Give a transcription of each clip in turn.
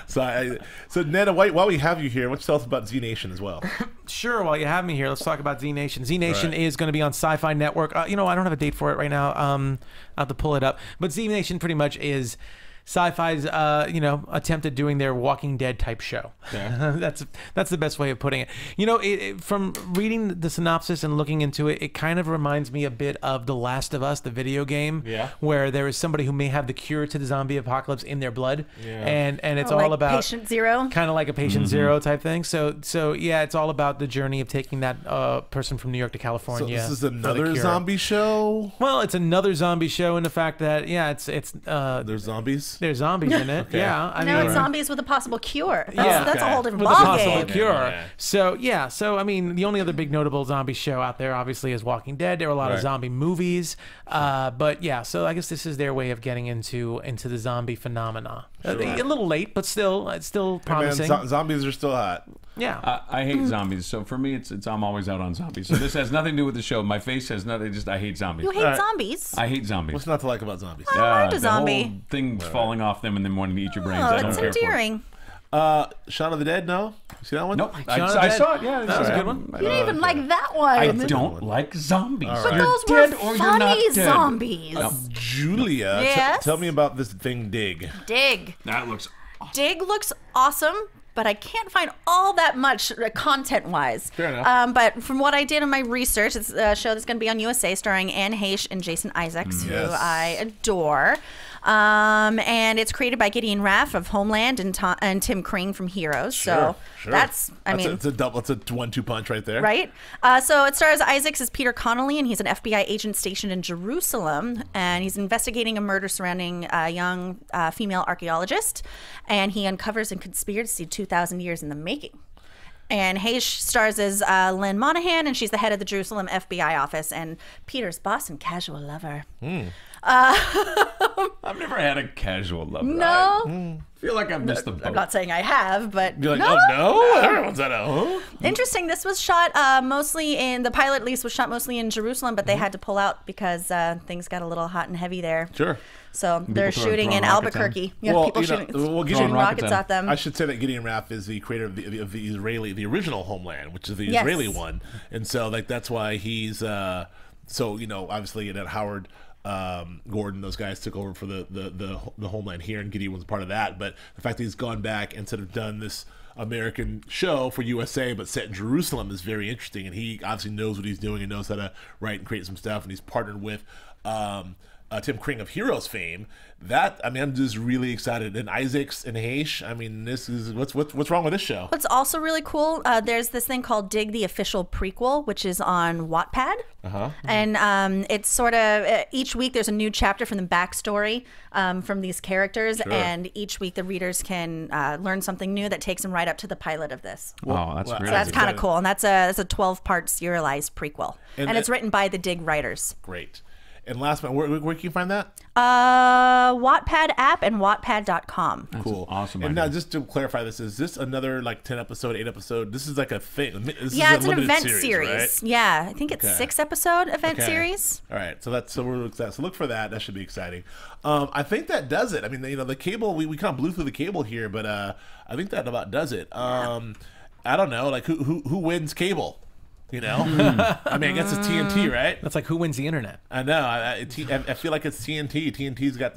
So Nando, while we have you here, why don't you tell us about Z Nation as well? Sure. While you have me here, let's talk about Z Nation. Z Nation is going to be on Syfy Network. You know, I don't have a date for it right now. I'll have to pull it up. But Z Nation pretty much is Syfy's, you know, attempt at doing their Walking Dead type show. Yeah. that's the best way of putting it. You know, from reading the synopsis and looking into it, it kind of reminds me a bit of The Last of Us, the video game, where there is somebody who may have the cure to the zombie apocalypse in their blood, and it's all like about Patient Zero, kind of like a Patient Zero type thing. So yeah, it's all about the journey of taking that person from New York to California. So this is another zombie show. Well, it's another zombie show in the fact that there's zombies. There's zombies in it. Okay. Yeah, I mean, mean, it's zombies with a possible cure. That's a whole different with a possible ballgame. cure. Yeah. So I mean, the only other big notable zombie show out there, obviously, is Walking Dead. There are a lot of zombie movies, but yeah. So I guess this is their way of getting into the zombie phenomena. A little late, but it's still promising. Man, zombies are still hot. Yeah, I hate zombies. So for me, it's I'm always out on zombies. So this has nothing to do with the show. My face has nothing. Just I hate zombies. You hate zombies? I hate zombies. What's not to like about zombies? I like a zombie. The whole thing falling off them and then wanting to eat your brains. Oh, I don't that's care endearing. Shaun of the Dead. No, you see that one? Nope. I saw it. Yeah, that was a good one. You didn't even like that one. I don't like zombies. Right. But You're those dead were or you're not funny dead. zombies. Julia, Yes? tell me about this thing, Dig. Dig. That looks awesome. Dig looks awesome, but I can't find all that much content-wise. Fair enough. But from what I did in my research, it's a show that's going to be on USA starring Anne Heche and Jason Isaacs, who I adore. And it's created by Gideon Raff of Homeland and Tim Kring from Heroes. So that's it's a 1-2 punch right there. Right? So it stars Isaacs as Peter Connolly, and he's an FBI agent stationed in Jerusalem, and he's investigating a murder surrounding a young female archaeologist, and he uncovers a conspiracy 2,000 years in the making. And Heche stars as Lynn Monahan, and she's the head of the Jerusalem FBI office, and Peter's boss and casual lover. I've never had a casual love. No. I feel like I've missed the boat. I'm not saying I have, but You're like, no. oh no, everyone's at a Interesting. This was shot mostly in the pilot. At least was shot mostly in Jerusalem, but they had to pull out because things got a little hot and heavy there. Sure. So they're shooting in rockets Albuquerque. at Well, people shooting rockets at them. I should say that Gideon Raff is the creator of the original Homeland, which is the Israeli one, and so like that's why he's so you know obviously that Howard. Gordon, those guys took over for the Homeland here, and Gideon was a part of that. But the fact that he's gone back and sort of done this American show for USA, but set in Jerusalem, is very interesting. And he obviously knows what he's doing and knows how to write and create some stuff. And he's partnered with Tim Kring of Heroes fame. That I'm just really excited. And Isaacs and Heche, I mean, this is what's wrong with this show? What's also really cool, there's this thing called Dig the Official Prequel, which is on Wattpad. And it's sort of each week there's a new chapter from the backstory from these characters, and each week the readers can learn something new that takes them right up to the pilot of this. Wow, that's great. So that's kind of cool, and that's a 12-part serialized prequel, and it's written by the Dig writers. Great. And last one, where can you find that? Wattpad app and wattpad.com. Cool. Awesome. And now, just to clarify this, is this another like 10 episode, 8 episode? This is like a thing. This Yeah, is it's a an event series. Right? Yeah, I think it's 6-episode event series. All right, so we're looking at that. So look for that. That should be exciting. I think that does it. I mean, you know, the cable we kind of blew through the cable here, but I think that about does it. I don't know, like who wins cable? You know, I mean, I guess it's TNT, right? that's like who wins the internet. I know. I feel like it's TNT. TNT's got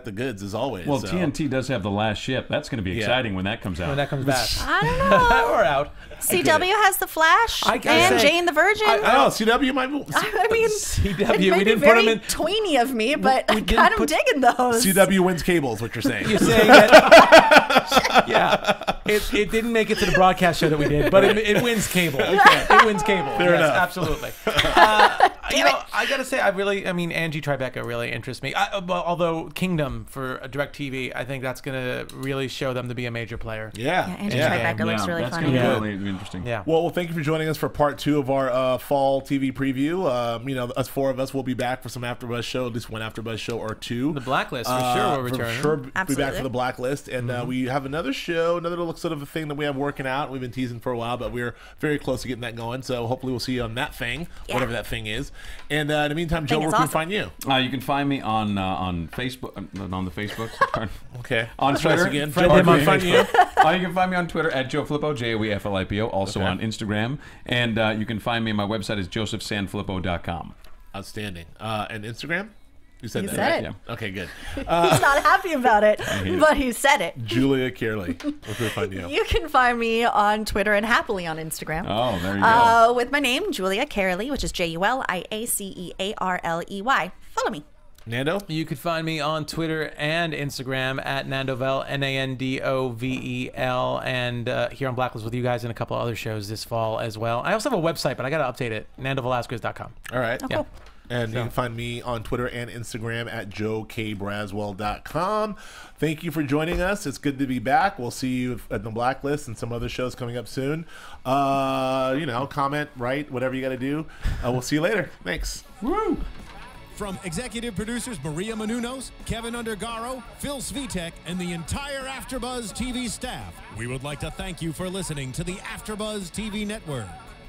the goods as always. Well, so. TNT does have the last ship. That's going to be exciting when that comes out. When that comes back, I don't know. or out. CW has the Flash I gotta and say, Jane the Virgin. Oh, CW might. I mean, CW. it We might be didn't put very them in. tweeny of me, but we I didn't kind of put- digging those. CW wins cable is what you're saying. You're saying that? Yeah, it didn't make it to the broadcast show that we did, but it wins cable. It wins cable. Fair Yes, enough. Absolutely. I gotta say, I mean, Angie Tribeca really interests me. Although Kingdom for DirecTV, I think that's gonna really show them to be a major player. Yeah. Angie Tribeca looks really that's funny. That's going to be really interesting. Yeah. Well, thank you for joining us for part 2 of our fall TV preview. You know, us 4 of us will be back for some AfterBuzz show, at least one AfterBuzz show or 2. The Blacklist for sure will return. For sure, be back Absolutely. for the Blacklist, and we have another show, another little Facebook sort of a thing that we have working out. We've been teasing for a while, but we're very close to getting that going. So hopefully we'll see you on that thing, whatever that thing is. And in the meantime, Joe, where can we find you? You can find me on Facebook, on the Facebook. Okay. On Twitter. Again. You can find me on Twitter at Joe Filippo, JoeFlippo, also on Instagram. And you can find me, my website is josephsanfelippo.com. Outstanding. And Instagram? You said that. Said it. Yeah. Okay, good. He's not happy about it, but he said it. Julia Cearley. Where can we find you? You can find me on Twitter and happily on Instagram. Oh, there you go. With my name, Julia Cearley, which is JuliaCearley. Follow me. Nando? You could find me on Twitter and Instagram at Nandovel, Nandovel, and here on Blacklist with you guys and a couple other shows this fall as well. I also have a website, but I got to update it, nandovelasquez.com. All right. Oh, cool. And you can find me on Twitter and Instagram at joekbraswell.com. Thank you for joining us. It's good to be back. We'll see you at the Blacklist and some other shows coming up soon. Comment, write, whatever you got to do. We'll see you later. Thanks. Woo! From executive producers Maria Menounos, Kevin Undergaro, Phil Svitek, and the entire AfterBuzz TV staff, we would like to thank you for listening to the AfterBuzz TV network.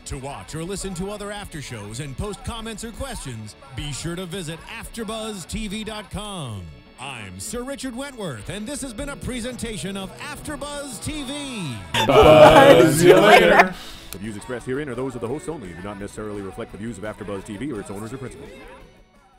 To watch or listen to other after shows and post comments or questions, be sure to visit AfterBuzzTV.com. I'm Sir Richard Wentworth, and this has been a presentation of AfterBuzz TV. Buzz you later. The views expressed herein are those of the hosts only and do not necessarily reflect the views of AfterBuzz TV or its owners or principals.